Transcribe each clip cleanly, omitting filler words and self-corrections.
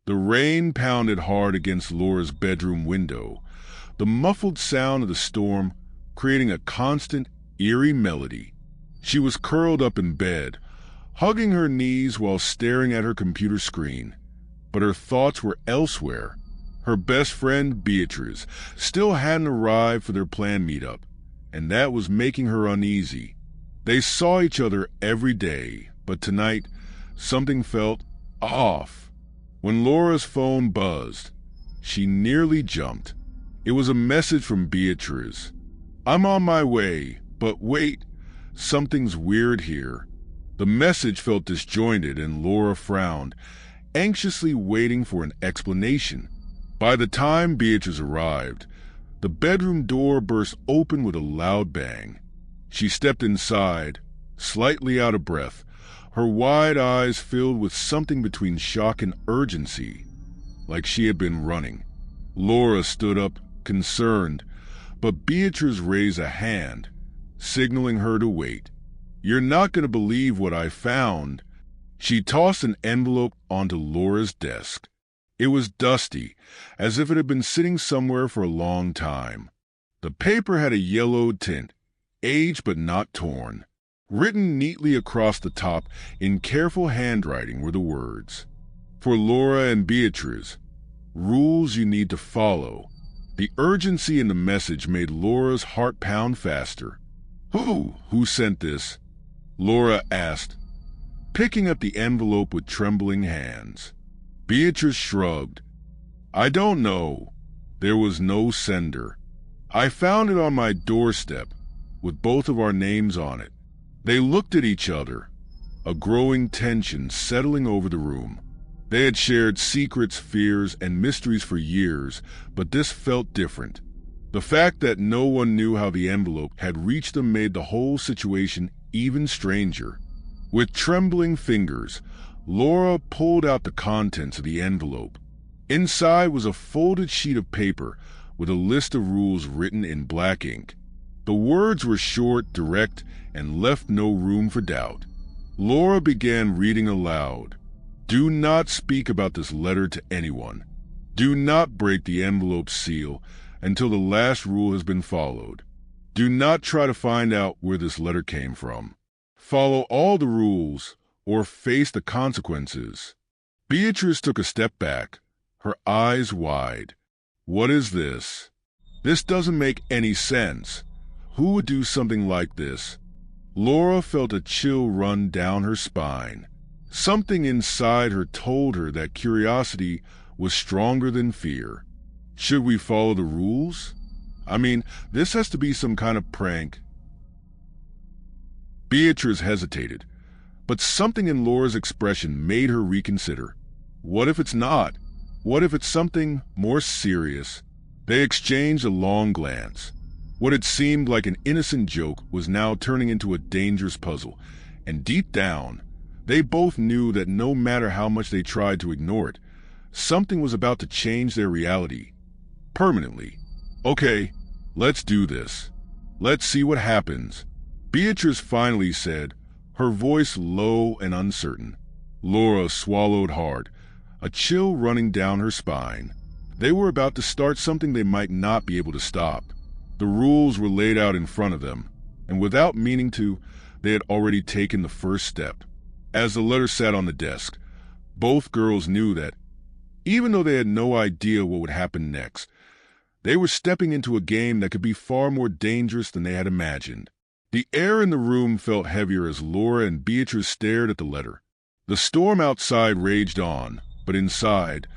The rain pounded hard against Laura's bedroom window, the muffled sound of the storm creating a constant, eerie melody. She was curled up in bed, hugging her knees while staring at her computer screen. But her thoughts were elsewhere. Her best friend, Beatrice, still hadn't arrived for their planned meetup, and that was making her uneasy. They saw each other every day, but tonight, something felt off. When Laura's phone buzzed, she nearly jumped. It was a message from Beatrice. "I'm on my way, but wait, something's weird here." The message felt disjointed and Laura frowned, anxiously waiting for an explanation. By the time Beatrice arrived, the bedroom door burst open with a loud bang. She stepped inside, slightly out of breath, her wide eyes filled with something between shock and urgency, like she had been running. Laura stood up, concerned, but Beatrice raised a hand, signaling her to wait. "You're not going to believe what I found." She tossed an envelope onto Laura's desk. It was dusty, as if it had been sitting somewhere for a long time. The paper had a yellowed tint, aged but not torn. Written neatly across the top in careful handwriting were the words, "For Laura and Beatrice, rules you need to follow." The urgency in the message made Laura's heart pound faster. Who sent this?" Laura asked, picking up the envelope with trembling hands. Beatrice shrugged. "I don't know. There was no sender. I found it on my doorstep, with both of our names on it." They looked at each other, a growing tension settling over the room. They had shared secrets, fears, and mysteries for years, but this felt different. The fact that no one knew how the envelope had reached them made the whole situation even stranger. With trembling fingers, Laura pulled out the contents of the envelope. Inside was a folded sheet of paper with a list of rules written in black ink. The words were short, direct, and left no room for doubt. Laura began reading aloud. "Do not speak about this letter to anyone. Do not break the envelope's seal until the last rule has been followed. Do not try to find out where this letter came from. Follow all the rules or face the consequences." Beatrice took a step back, her eyes wide. "What is this? This doesn't make any sense. Who would do something like this?" Laura felt a chill run down her spine. Something inside her told her that curiosity was stronger than fear. Should we follow the rules? I mean, this has to be some kind of prank. Beatrice hesitated, but something in Laura's expression made her reconsider. What if it's not? What if it's something more serious? They exchanged a long glance. What had seemed like an innocent joke was now turning into a dangerous puzzle, and deep down, they both knew that no matter how much they tried to ignore it, something was about to change their reality. Permanently. "Okay, let's do this. Let's see what happens," Beatrice finally said, her voice low and uncertain. Laura swallowed hard, a chill running down her spine. They were about to start something they might not be able to stop. The rules were laid out in front of them, and without meaning to, they had already taken the first step. As the letter sat on the desk, both girls knew that, even though they had no idea what would happen next, they were stepping into a game that could be far more dangerous than they had imagined. The air in the room felt heavier as Laura and Beatrice stared at the letter. The storm outside raged on, but inside,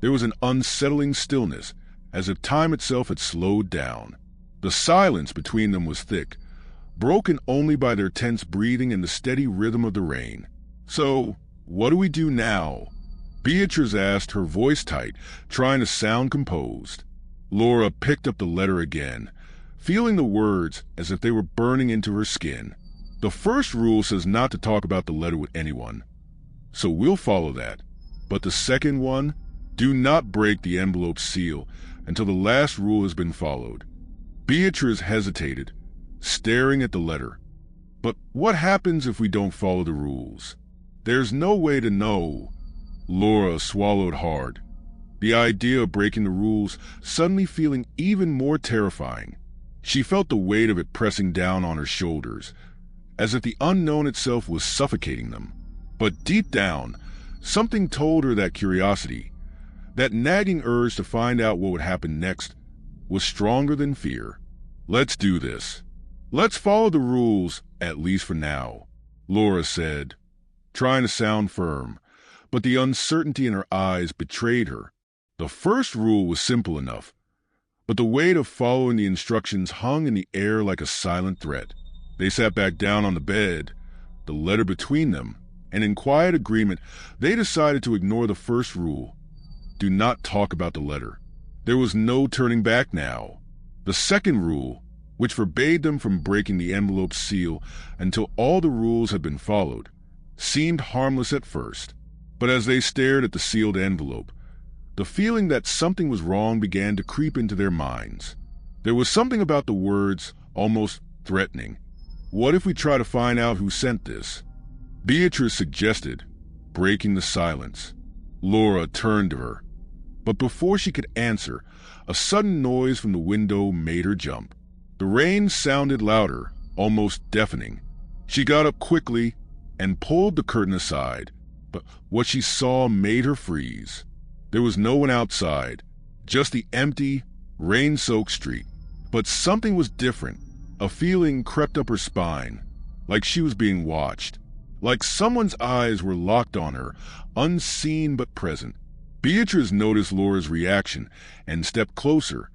there was an unsettling stillness, as if time itself had slowed down. The silence between them was thick, broken only by their tense breathing and the steady rhythm of the rain. "So, what do we do now?" Beatrice asked, her voice tight, trying to sound composed. Laura picked up the letter again, feeling the words as if they were burning into her skin. "The first rule says not to talk about the letter with anyone, so we'll follow that. But the second one, do not break the envelope seal until the last rule has been followed." Beatrice hesitated, staring at the letter. "But what happens if we don't follow the rules?" "There's no way to know." Laura swallowed hard, the idea of breaking the rules suddenly feeling even more terrifying. She felt the weight of it pressing down on her shoulders, as if the unknown itself was suffocating them. But deep down, something told her that curiosity, that nagging urge to find out what would happen next, was stronger than fear. "Let's do this. Let's follow the rules, at least for now," Laura said, trying to sound firm, but the uncertainty in her eyes betrayed her. The first rule was simple enough, but the weight of following the instructions hung in the air like a silent threat. They sat back down on the bed, the letter between them, and in quiet agreement, they decided to ignore the first rule. Do not talk about the letter. There was no turning back now. The second rule, which forbade them from breaking the envelope's seal until all the rules had been followed, seemed harmless at first. But as they stared at the sealed envelope, the feeling that something was wrong began to creep into their minds. There was something about the words almost threatening. "What if we try to find out who sent this?" Beatrice suggested, breaking the silence. Laura turned to her, but before she could answer, a sudden noise from the window made her jump. The rain sounded louder, almost deafening. She got up quickly and pulled the curtain aside, but what she saw made her freeze. There was no one outside, just the empty, rain-soaked street. But something was different. A feeling crept up her spine, like she was being watched, like someone's eyes were locked on her, unseen but present. Beatrice noticed Laura's reaction and stepped closer,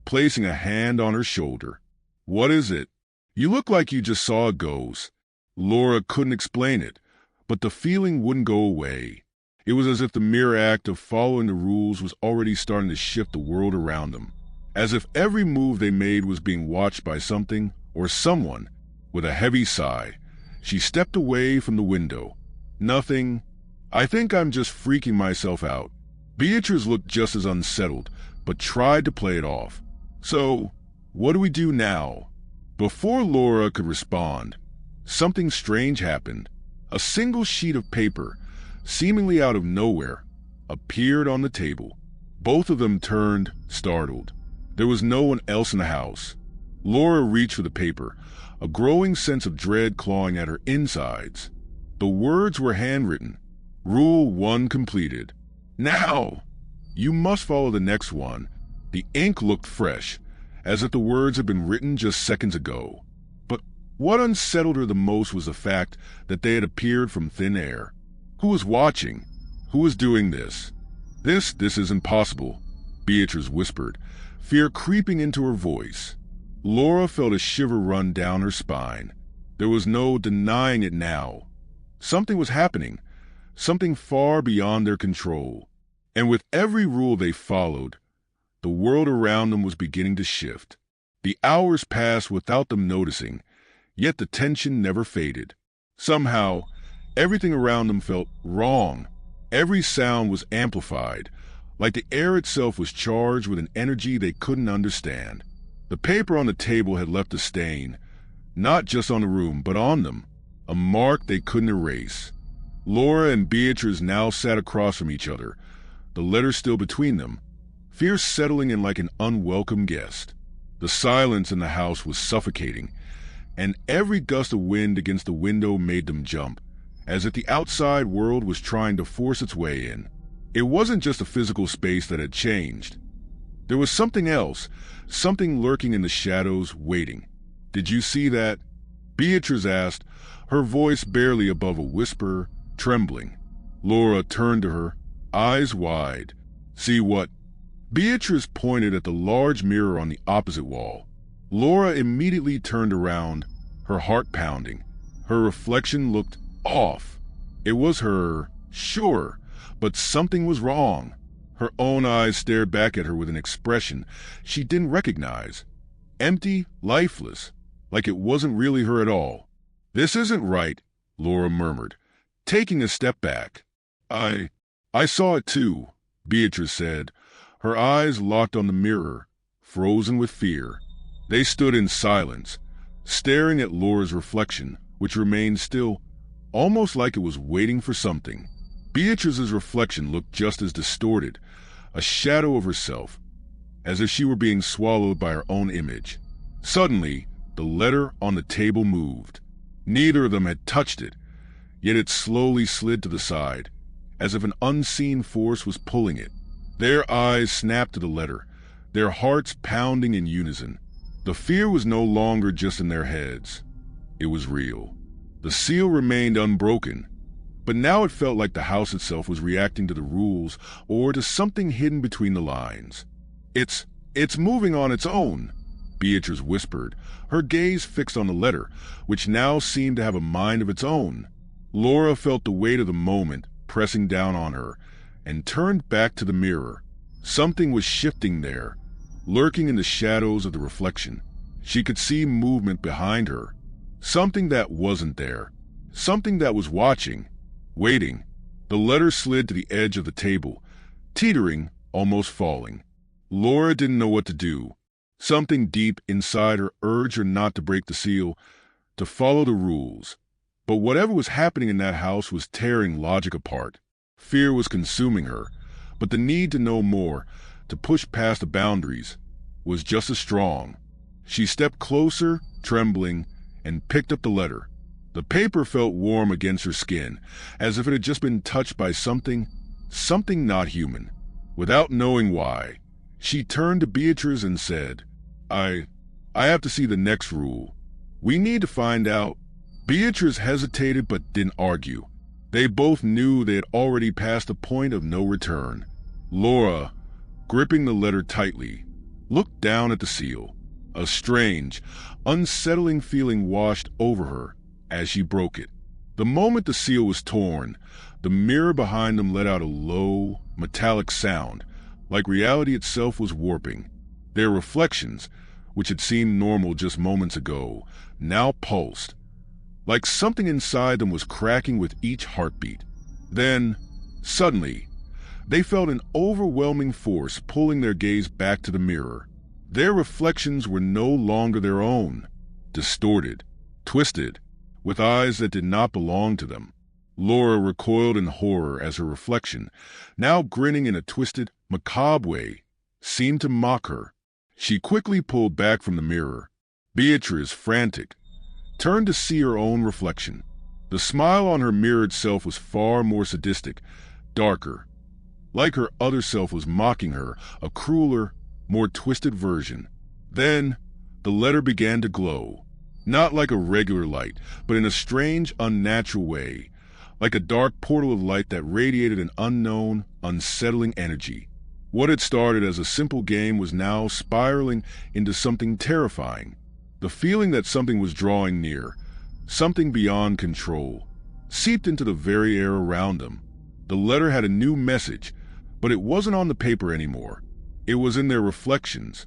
placing a hand on her shoulder. "What is it? You look like you just saw a ghost." Laura couldn't explain it, but the feeling wouldn't go away. It was as if the mere act of following the rules was already starting to shift the world around them, as if every move they made was being watched by something or someone. With a heavy sigh, she stepped away from the window. "Nothing. I think I'm just freaking myself out." Beatrice looked just as unsettled, but tried to play it off. "So, what do we do now?" Before Laura could respond, something strange happened. A single sheet of paper, seemingly out of nowhere, appeared on the table. Both of them turned, startled. There was no one else in the house. Laura reached for the paper, a growing sense of dread clawing at her insides. The words were handwritten. Rule 1 completed. "Now! You must follow the next one." The ink looked fresh, as if the words had been written just seconds ago. But what unsettled her the most was the fact that they had appeared from thin air. Who was watching? Who was doing this? This isn't possible," Beatrice whispered, fear creeping into her voice. Laura felt a shiver run down her spine. There was no denying it now. Something was happening, something far beyond their control. And with every rule they followed, the world around them was beginning to shift. The hours passed without them noticing, yet the tension never faded. Somehow, everything around them felt wrong. Every sound was amplified, like the air itself was charged with an energy they couldn't understand. The paper on the table had left a stain, not just on the room, but on them, a mark they couldn't erase. Laura and Beatrice now sat across from each other, the letter still between them, fear settling in like an unwelcome guest. The silence in the house was suffocating, and every gust of wind against the window made them jump, as if the outside world was trying to force its way in. It wasn't just a physical space that had changed. There was something else, something lurking in the shadows, waiting. "Did you see that?" Beatrice asked, her voice barely above a whisper, trembling. Laura turned to her, eyes wide. "See what?" Beatrice pointed at the large mirror on the opposite wall. Laura immediately turned around, her heart pounding. Her reflection looked off. It was her, sure, but something was wrong. Her own eyes stared back at her with an expression she didn't recognize. Empty, lifeless, like it wasn't really her at all. "This isn't right," Laura murmured, taking a step back. I saw it too," Beatrice said, her eyes locked on the mirror, frozen with fear. They stood in silence, staring at Laura's reflection, which remained still, almost like it was waiting for something. Beatrice's reflection looked just as distorted, a shadow of herself, as if she were being swallowed by her own image. Suddenly, the letter on the table moved. Neither of them had touched it, yet it slowly slid to the side, as if an unseen force was pulling it. Their eyes snapped to the letter, their hearts pounding in unison. The fear was no longer just in their heads. It was real. The seal remained unbroken, but now it felt like the house itself was reacting to the rules or to something hidden between the lines. It's moving on its own, Beatrice whispered, her gaze fixed on the letter, which now seemed to have a mind of its own. Laura felt the weight of the moment pressing down on her and turned back to the mirror. Something was shifting there, lurking in the shadows of the reflection. She could see movement behind her. Something that wasn't there. Something that was watching, waiting. The letter slid to the edge of the table, teetering, almost falling. Laura didn't know what to do. Something deep inside her urged her not to break the seal, to follow the rules. But whatever was happening in that house was tearing logic apart. Fear was consuming her, but the need to know more, to push past the boundaries, was just as strong. She stepped closer, trembling, and picked up the letter. The paper felt warm against her skin, as if it had just been touched by something not human. Without knowing why, she turned to Beatrice and said, I have to see the next rule. We need to find out. Beatrice hesitated but didn't argue. They both knew they had already passed the point of no return. Laura, gripping the letter tightly, looked down at the seal. A strange, unsettling feeling washed over her as she broke it. The moment the seal was torn, the mirror behind them let out a low, metallic sound, like reality itself was warping. Their reflections, which had seemed normal just moments ago, now pulsed, like something inside them was cracking with each heartbeat. Then, suddenly, they felt an overwhelming force pulling their gaze back to the mirror. Their reflections were no longer their own, distorted, twisted, with eyes that did not belong to them. Laura recoiled in horror as her reflection, now grinning in a twisted, macabre way, seemed to mock her. She quickly pulled back from the mirror. Beatrice, frantic, turned to see her own reflection. The smile on her mirrored self was far more sadistic, darker. Like her other self was mocking her, a crueler, more twisted version. Then, the letter began to glow. Not like a regular light, but in a strange, unnatural way, like a dark portal of light that radiated an unknown, unsettling energy. What had started as a simple game was now spiraling into something terrifying. The feeling that something was drawing near, something beyond control, seeped into the very air around them. The letter had a new message, but it wasn't on the paper anymore. It was in their reflections,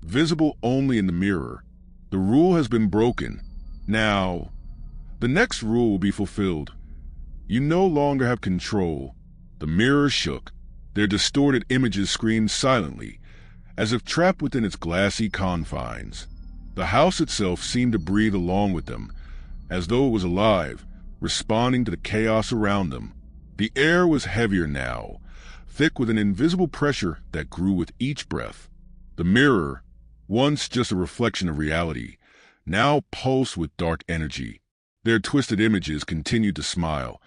visible only in the mirror. The rule has been broken. Now, the next rule will be fulfilled. You no longer have control. The mirror shook. Their distorted images screamed silently, as if trapped within its glassy confines. The house itself seemed to breathe along with them, as though it was alive, responding to the chaos around them. The air was heavier now, thick with an invisible pressure that grew with each breath. The mirror, once just a reflection of reality, now pulsed with dark energy. Their twisted images continued to smile,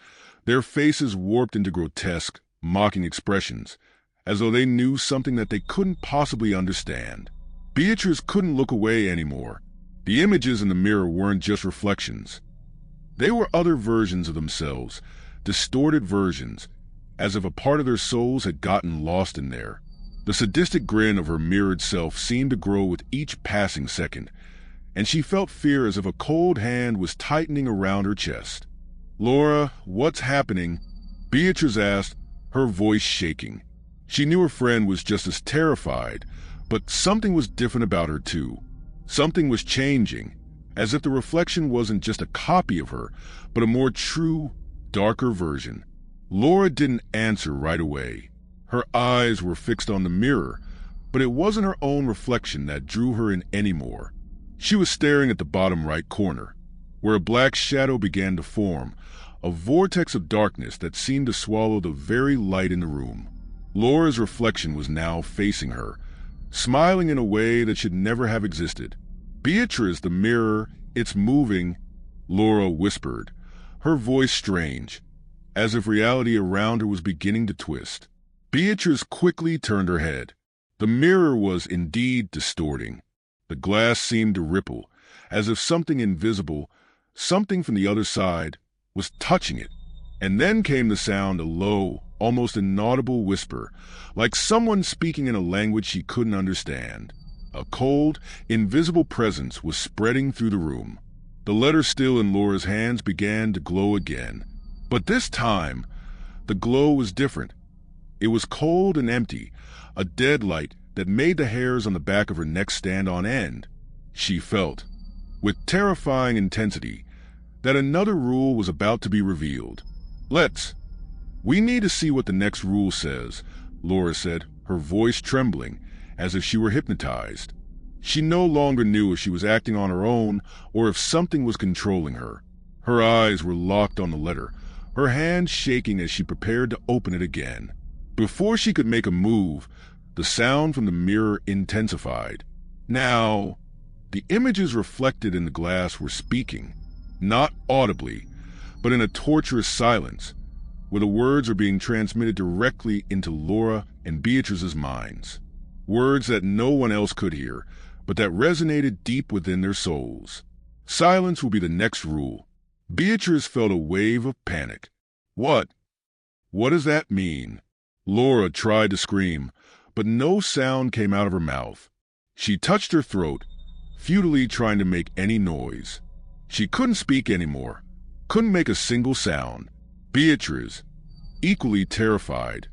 their faces warped into grotesque, mocking expressions, as though they knew something that they couldn't possibly understand. Beatrice couldn't look away anymore. The images in the mirror weren't just reflections. They were other versions of themselves, distorted versions, as if a part of their souls had gotten lost in there. The sadistic grin of her mirrored self seemed to grow with each passing second, and she felt fear as if a cold hand was tightening around her chest. "Laura, what's happening?" Beatrice asked, her voice shaking. She knew her friend was just as terrified, but something was different about her too. Something was changing, as if the reflection wasn't just a copy of her, but a more true, darker version. Laura didn't answer right away. Her eyes were fixed on the mirror, but it wasn't her own reflection that drew her in anymore. She was staring at the bottom right corner, where a black shadow began to form, a vortex of darkness that seemed to swallow the very light in the room. Laura's reflection was now facing her, smiling in a way that should never have existed. "Beatrice, the mirror, it's moving," Laura whispered, her voice strange, as if reality around her was beginning to twist. Beatrice quickly turned her head. The mirror was indeed distorting. The glass seemed to ripple, as if something invisible, something from the other side, was touching it. And then came the sound, a low, almost inaudible whisper, like someone speaking in a language she couldn't understand. A cold, invisible presence was spreading through the room. The letter still in Laura's hands began to glow again. But this time, the glow was different. It was cold and empty, a dead light that made the hairs on the back of her neck stand on end. She felt, with terrifying intensity, that another rule was about to be revealed. We need to see what the next rule says," Laura said, her voice trembling, as if she were hypnotized. She no longer knew if she was acting on her own or if something was controlling her. Her eyes were locked on the letter, her hands shaking as she prepared to open it again. Before she could make a move, the sound from the mirror intensified. Now, the images reflected in the glass were speaking, not audibly, but in a torturous silence, where the words were being transmitted directly into Laura and Beatrice's minds. Words that no one else could hear, but that resonated deep within their souls. Silence will be the next rule. Beatrice felt a wave of panic. What does that mean? Laura tried to scream, but no sound came out of her mouth. She touched her throat, futilely trying to make any noise. She couldn't speak anymore, couldn't make a single sound. Beatrice, equally terrified,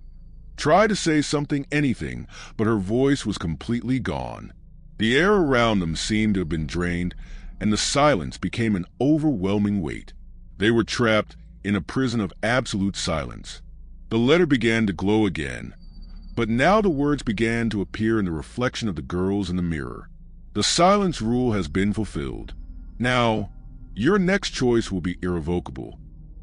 tried to say something, anything, but her voice was completely gone. The air around them seemed to have been drained, and the silence became an overwhelming weight. They were trapped in a prison of absolute silence. The letter began to glow again, but now the words began to appear in the reflection of the girls in the mirror. "The silence rule has been fulfilled. Now, your next choice will be irrevocable."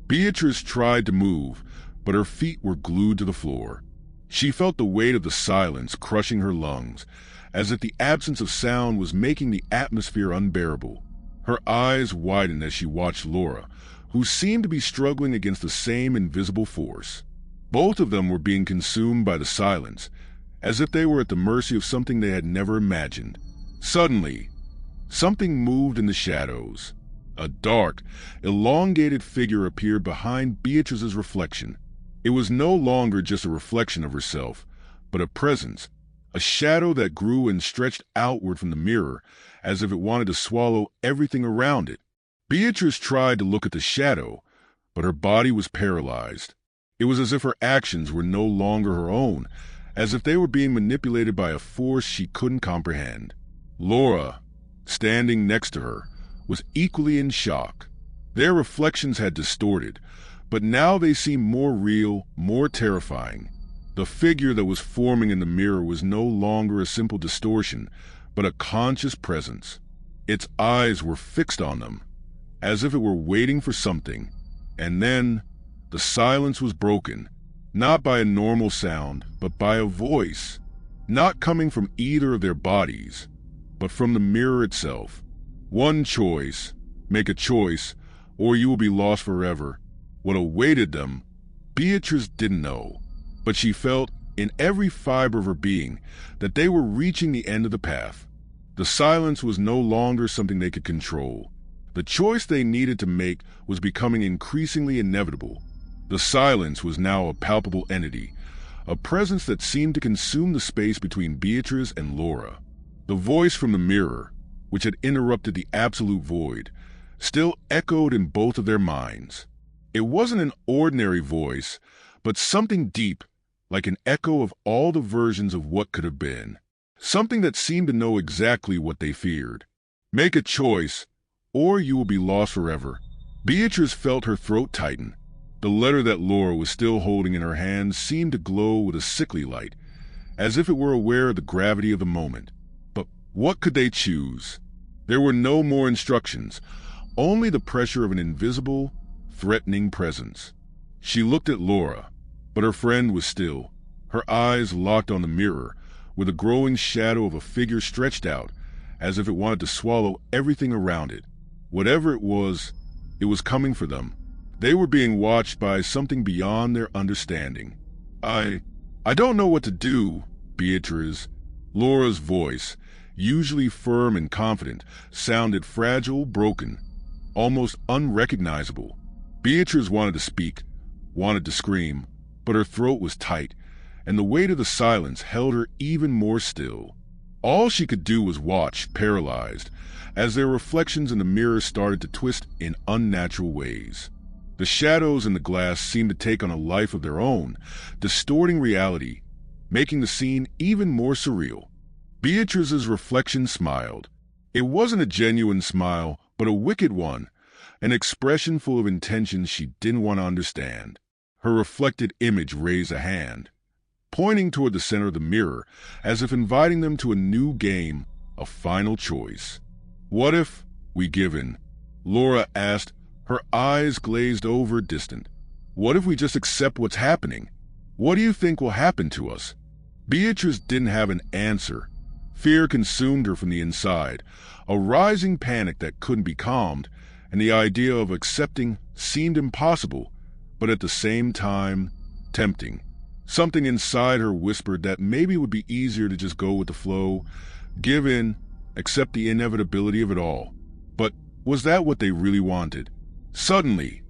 Beatrice tried to move, but her feet were glued to the floor. She felt the weight of the silence crushing her lungs, as if the absence of sound was making the atmosphere unbearable. Her eyes widened as she watched Laura, who seemed to be struggling against the same invisible force. Both of them were being consumed by the silence, as if they were at the mercy of something they had never imagined. Suddenly, something moved in the shadows. A dark, elongated figure appeared behind Beatrice's reflection. It was no longer just a reflection of herself, but a presence, a shadow that grew and stretched outward from the mirror, as if it wanted to swallow everything around it. Beatrice tried to look at the shadow, but her body was paralyzed. It was as if her actions were no longer her own, as if they were being manipulated by a force she couldn't comprehend. Laura, standing next to her, was equally in shock. Their reflections had distorted, but now they seemed more real, more terrifying. The figure that was forming in the mirror was no longer a simple distortion, but a conscious presence. Its eyes were fixed on them, as if it were waiting for something. And then, the silence was broken, not by a normal sound, but by a voice, not coming from either of their bodies, but from the mirror itself. "One choice, make a choice, or you will be lost forever." What awaited them, Beatrice didn't know, but she felt in every fiber of her being that they were reaching the end of the path. The silence was no longer something they could control. The choice they needed to make was becoming increasingly inevitable. The silence was now a palpable entity, a presence that seemed to consume the space between Beatrice and Laura. The voice from the mirror, which had interrupted the absolute void, still echoed in both of their minds. It wasn't an ordinary voice, but something deep, like an echo of all the versions of what could have been. Something that seemed to know exactly what they feared. "Make a choice, or you will be lost forever." Beatrice felt her throat tighten. The letter that Laura was still holding in her hand seemed to glow with a sickly light, as if it were aware of the gravity of the moment. But what could they choose? There were no more instructions, only the pressure of an invisible, threatening presence. She looked at Laura, but her friend was still, her eyes locked on the mirror, with a growing shadow of a figure stretched out, as if it wanted to swallow everything around it. Whatever it was coming for them. They were being watched by something beyond their understanding. I don't know what to do, Beatrice. Laura's voice, usually firm and confident, sounded fragile, broken, almost unrecognizable. Beatrice wanted to speak, wanted to scream, but her throat was tight, and the weight of the silence held her even more still. All she could do was watch, paralyzed, as their reflections in the mirror started to twist in unnatural ways. The shadows in the glass seemed to take on a life of their own, distorting reality, making the scene even more surreal. Beatrice's reflection smiled. It wasn't a genuine smile, but a wicked one, an expression full of intentions she didn't want to understand. Her reflected image raised a hand, pointing toward the center of the mirror, as if inviting them to a new game, a final choice. "What if we give in?" Laura asked, her eyes glazed over, distant. "What if we just accept what's happening? What do you think will happen to us?" Beatrice didn't have an answer. Fear consumed her from the inside, a rising panic that couldn't be calmed, and the idea of accepting seemed impossible, but at the same time, tempting. Something inside her whispered that maybe it would be easier to just go with the flow, give in, accept the inevitability of it all. But was that what they really wanted? Suddenly,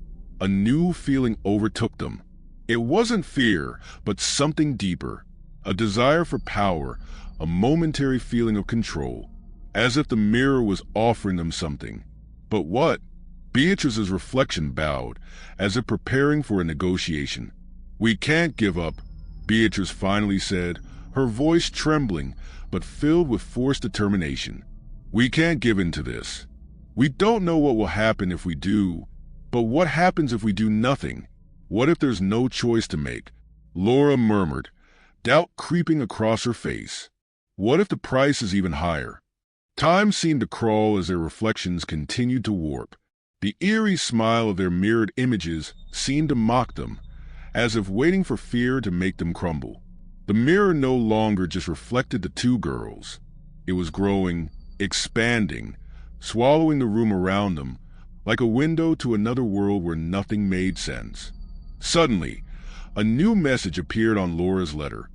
a new feeling overtook them. It wasn't fear, but something deeper, a desire for power, a momentary feeling of control, as if the mirror was offering them something. But what? Beatrice's reflection bowed, as if preparing for a negotiation. "We can't give up," Beatrice finally said, her voice trembling, but filled with forced determination. "We can't give in to this. We don't know what will happen if we do, but what happens if we do nothing? What if there's no choice to make?" Laura murmured, doubt creeping across her face. "What if the price is even higher?" Time seemed to crawl as their reflections continued to warp. The eerie smile of their mirrored images seemed to mock them, as if waiting for fear to make them crumble. The mirror no longer just reflected the two girls. It was growing, expanding, swallowing the room around them, like a window to another world where nothing made sense. Suddenly, a new message appeared on Laura's letter,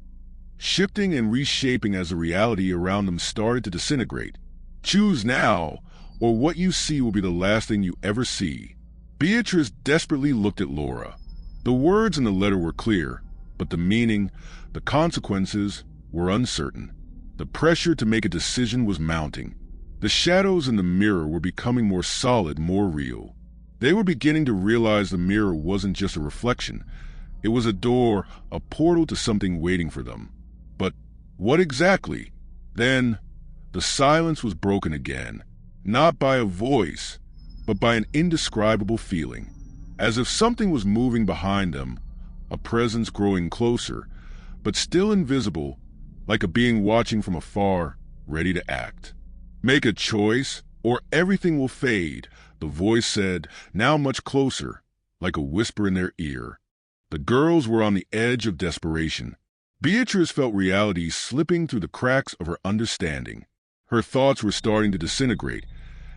shifting and reshaping as the reality around them started to disintegrate. "Choose now, or what you see will be the last thing you ever see." Beatrice desperately looked at Laura. The words in the letter were clear, but the meaning, the consequences, were uncertain. The pressure to make a decision was mounting. The shadows in the mirror were becoming more solid, more real. They were beginning to realize the mirror wasn't just a reflection. It was a door, a portal to something waiting for them. But what exactly? Then, the silence was broken again, not by a voice, but by an indescribable feeling, as if something was moving behind them, a presence growing closer, but still invisible, like a being watching from afar, ready to act. "Make a choice, or everything will fade," the voice said, now much closer, like a whisper in their ear. The girls were on the edge of desperation. Beatrice felt reality slipping through the cracks of her understanding. Her thoughts were starting to disintegrate,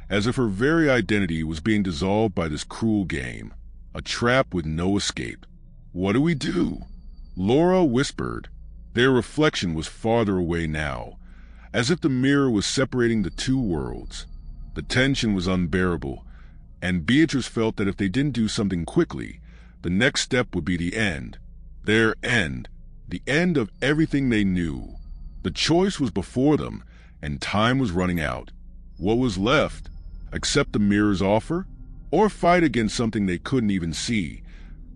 as if her very identity was being dissolved by this cruel game, a trap with no escape. "What do we do?" Laura whispered. Their reflection was farther away now, as if the mirror was separating the two worlds. The tension was unbearable, and Beatrice felt that if they didn't do something quickly, the next step would be the end. Their end. The end of everything they knew. The choice was before them, and time was running out. What was left? Accept the mirror's offer? Or fight against something they couldn't even see,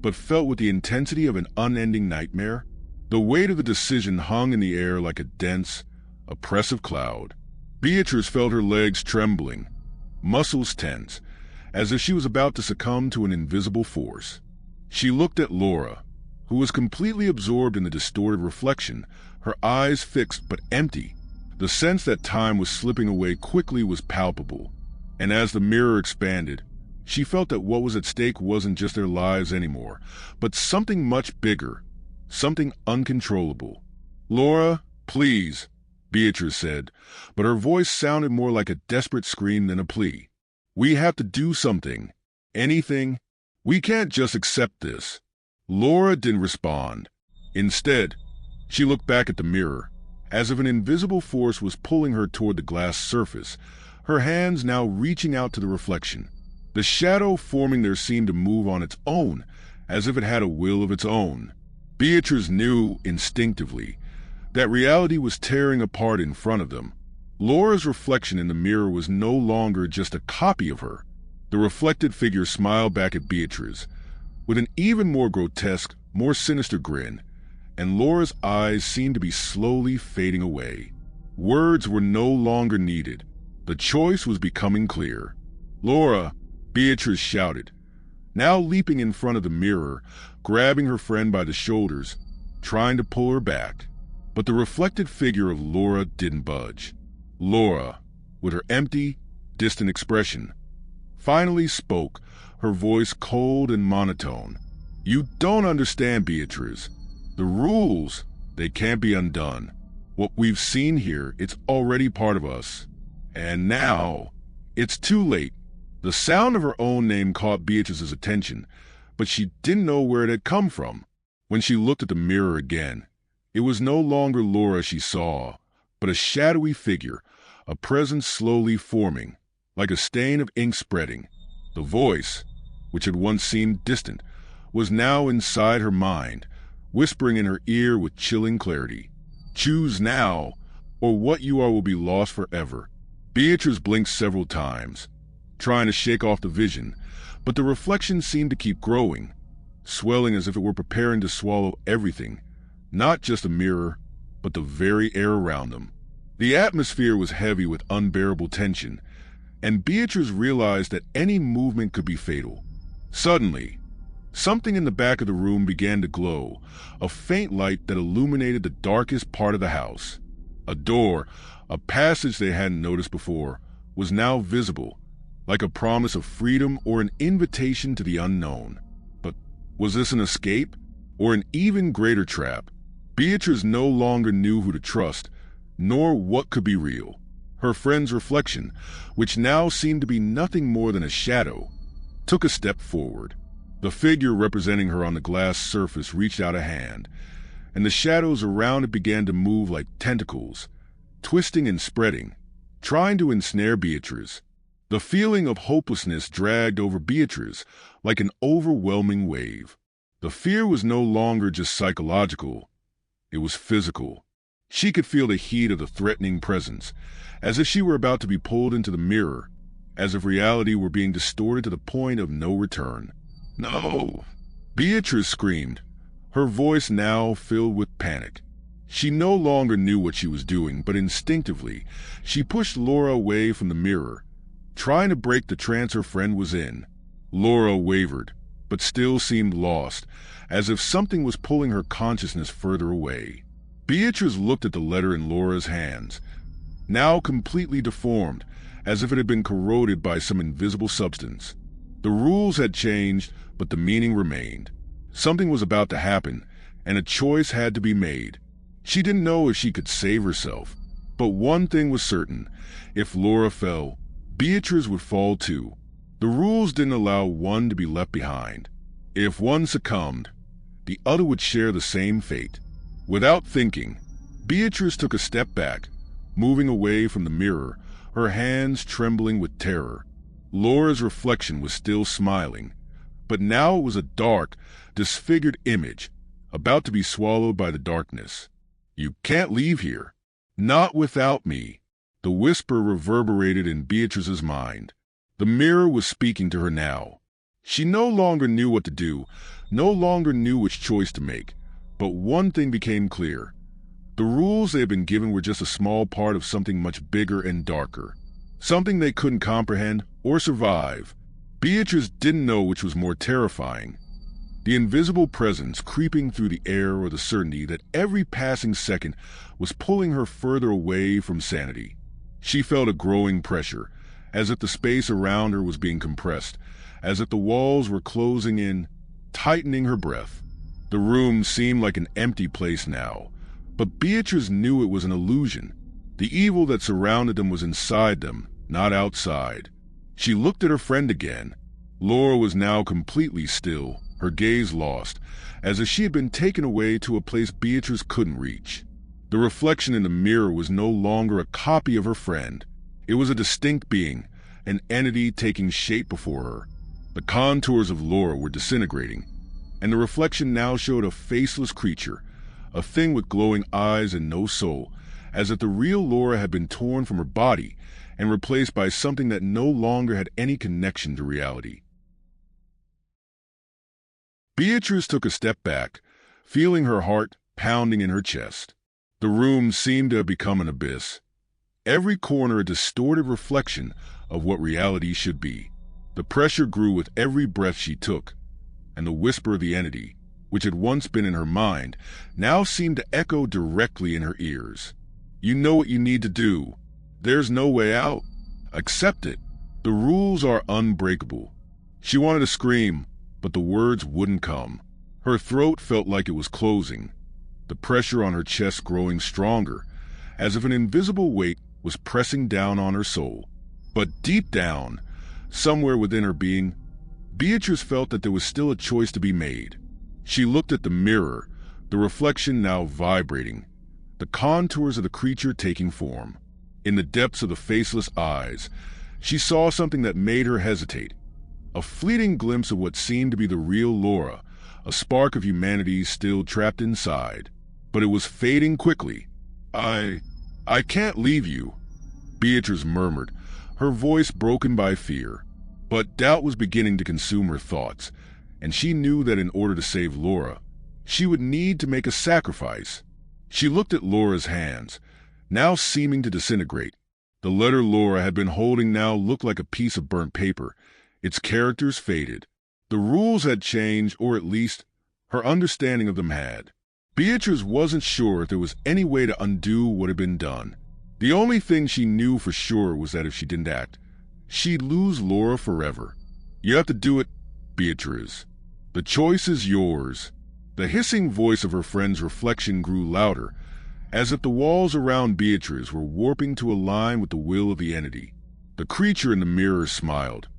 but felt with the intensity of an unending nightmare? The weight of the decision hung in the air like a dense, oppressive cloud. Beatrice felt her legs trembling, muscles tense, as if she was about to succumb to an invisible force. She looked at Laura, who was completely absorbed in the distorted reflection, her eyes fixed but empty. The sense that time was slipping away quickly was palpable, and as the mirror expanded, She felt that what was at stake wasn't just their lives anymore, but something much bigger, something uncontrollable. "Laura, please," Beatrice said, but her voice sounded more like a desperate scream than a plea. "We have to do something. Anything. We can't just accept this." Laura didn't respond. Instead, she looked back at the mirror, as if an invisible force was pulling her toward the glass surface, her hands now reaching out to the reflection. The shadow forming there seemed to move on its own, as if it had a will of its own. Beatrice knew instinctively that reality was tearing apart in front of them. Laura's reflection in the mirror was no longer just a copy of her. The reflected figure smiled back at Beatrice with an even more grotesque, more sinister grin, and Laura's eyes seemed to be slowly fading away. Words were no longer needed. The choice was becoming clear. "Laura," Beatrice shouted, now leaping in front of the mirror, grabbing her friend by the shoulders, trying to pull her back. But the reflected figure of Laura didn't budge. Laura, with her empty, distant expression, finally spoke, her voice cold and monotone. "You don't understand, Beatrice. The rules, they can't be undone. What we've seen here, it's already part of us. And now, it's too late." The sound of her own name caught Beatrice's attention, but she didn't know where it had come from. When she looked at the mirror again, it was no longer Laura she saw, but a shadowy figure, a presence slowly forming, like a stain of ink spreading. The voice, which had once seemed distant, was now inside her mind, whispering in her ear with chilling clarity. "Choose now, or what you are will be lost forever." Beatrice blinked several times, trying to shake off the vision, but the reflection seemed to keep growing, swelling as if it were preparing to swallow everything, not just the mirror, but the very air around them. The atmosphere was heavy with unbearable tension, and Beatrice realized that any movement could be fatal. Suddenly, something in the back of the room began to glow, a faint light that illuminated the darkest part of the house. A door, a passage they hadn't noticed before, was now visible, like a promise of freedom or an invitation to the unknown. But was this an escape, or an even greater trap? Beatrice no longer knew who to trust, nor what could be real. Her friend's reflection, which now seemed to be nothing more than a shadow, took a step forward. The figure representing her on the glass surface reached out a hand, and the shadows around it began to move like tentacles, twisting and spreading, trying to ensnare Beatrice. The feeling of hopelessness dragged over Beatrice like an overwhelming wave. The fear was no longer just psychological, it was physical. She could feel the heat of the threatening presence, as if she were about to be pulled into the mirror, as if reality were being distorted to the point of no return. "No!" Beatrice screamed, her voice now filled with panic. She no longer knew what she was doing, but instinctively, she pushed Laura away from the mirror, trying to break the trance her friend was in. Laura wavered, but still seemed lost, as if something was pulling her consciousness further away. Beatrice looked at the letter in Laura's hands, now completely deformed, as if it had been corroded by some invisible substance. The rules had changed, but the meaning remained. Something was about to happen, and a choice had to be made. She didn't know if she could save herself, but one thing was certain: if Laura fell, Beatrice would fall too. The rules didn't allow one to be left behind. If one succumbed, the other would share the same fate. Without thinking, Beatrice took a step back, moving away from the mirror, her hands trembling with terror. Laura's reflection was still smiling, but now it was a dark, disfigured image, about to be swallowed by the darkness. "You can't leave here. Not without me." The whisper reverberated in Beatrice's mind. The mirror was speaking to her now. She no longer knew what to do, no longer knew which choice to make. But one thing became clear. The rules they had been given were just a small part of something much bigger and darker. Something they couldn't comprehend or survive. Beatrice didn't know which was more terrifying: the invisible presence creeping through the air, or the certainty that every passing second was pulling her further away from sanity. She felt a growing pressure, as if the space around her was being compressed, as if the walls were closing in, tightening her breath. The room seemed like an empty place now, but Beatrice knew it was an illusion. The evil that surrounded them was inside them, not outside. She looked at her friend again. Laura was now completely still, her gaze lost, as if she had been taken away to a place Beatrice couldn't reach. The reflection in the mirror was no longer a copy of her friend. It was a distinct being, an entity taking shape before her. The contours of Laura were disintegrating, and the reflection now showed a faceless creature, a thing with glowing eyes and no soul, as if the real Laura had been torn from her body and replaced by something that no longer had any connection to reality. Beatrice took a step back, feeling her heart pounding in her chest. The room seemed to have become an abyss, every corner a distorted reflection of what reality should be. The pressure grew with every breath she took, and the whisper of the entity, which had once been in her mind, now seemed to echo directly in her ears. You know what you need to do. There's no way out. Accept it. The rules are unbreakable. She wanted to scream, but the words wouldn't come. Her throat felt like it was closing, the pressure on her chest growing stronger, as if an invisible weight was pressing down on her soul. But deep down, somewhere within her being, Beatrice felt that there was still a choice to be made. She looked at the mirror, the reflection now vibrating, the contours of the creature taking form. In the depths of the faceless eyes, she saw something that made her hesitate. A fleeting glimpse of what seemed to be the real Laura, a spark of humanity still trapped inside. But it was fading quickly. I can't leave you," Beatrice murmured, her voice broken by fear. But doubt was beginning to consume her thoughts, and she knew that in order to save Laura, she would need to make a sacrifice. She looked at Laura's hands, now seeming to disintegrate. The letter Laura had been holding now looked like a piece of burnt paper, its characters faded. The rules had changed, or at least her understanding of them had. Beatrice wasn't sure if there was any way to undo what had been done. The only thing she knew for sure was that if she didn't act, she'd lose Laura forever. "You have to do it, Beatrice. The choice is yours." The hissing voice of her friend's reflection grew louder, as if the walls around Beatrice were warping to align with the will of the entity. The creature in the mirror smiled,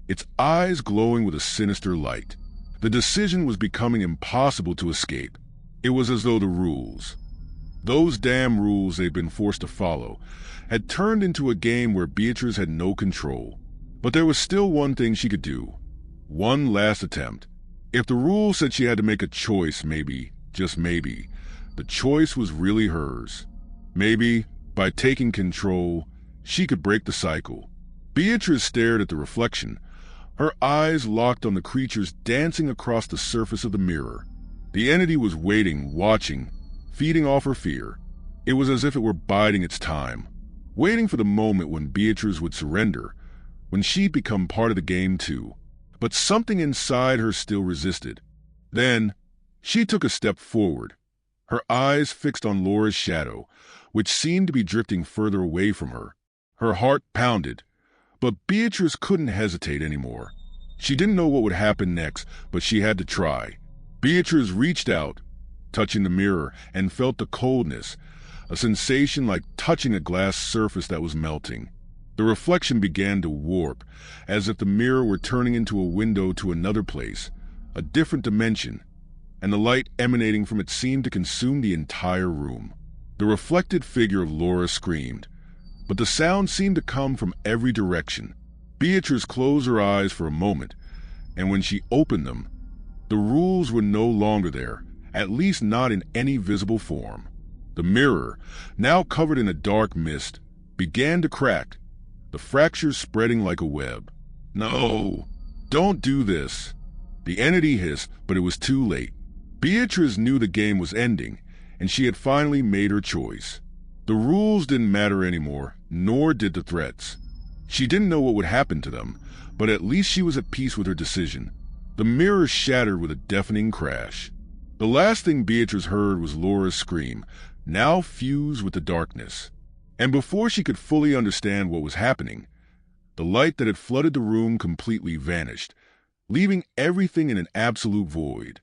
its eyes glowing with a sinister light. The decision was becoming impossible to escape. It was as though the rules, those damn rules they'd been forced to follow, had turned into a game where Beatrice had no control. But there was still one thing she could do. One last attempt. If the rules said she had to make a choice, maybe, just maybe, the choice was really hers. Maybe, by taking control, she could break the cycle. Beatrice stared at the reflection, her eyes locked on the creatures dancing across the surface of the mirror. The entity was waiting, watching, feeding off her fear. It was as if it were biding its time, waiting for the moment when Beatrice would surrender, when she'd become part of the game too. But something inside her still resisted. Then, she took a step forward, her eyes fixed on Laura's shadow, which seemed to be drifting further away from her. Her heart pounded, but Beatrice couldn't hesitate anymore. She didn't know what would happen next, but she had to try. Beatrice reached out, touching the mirror, and felt the coldness, a sensation like touching a glass surface that was melting. The reflection began to warp, as if the mirror were turning into a window to another place, a different dimension, and the light emanating from it seemed to consume the entire room. The reflected figure of Laura screamed, but the sound seemed to come from every direction. Beatrice closed her eyes for a moment, and when she opened them, the rules were no longer there, at least not in any visible form. The mirror, now covered in a dark mist, began to crack, the fractures spreading like a web. "No, don't do this," the entity hissed, but it was too late. Beatrice knew the game was ending, and she had finally made her choice. The rules didn't matter anymore, nor did the threats. She didn't know what would happen to them, but at least she was at peace with her decision. The mirror shattered with a deafening crash. The last thing Beatrice heard was Laura's scream, now fused with the darkness. And before she could fully understand what was happening, the light that had flooded the room completely vanished, leaving everything in an absolute void.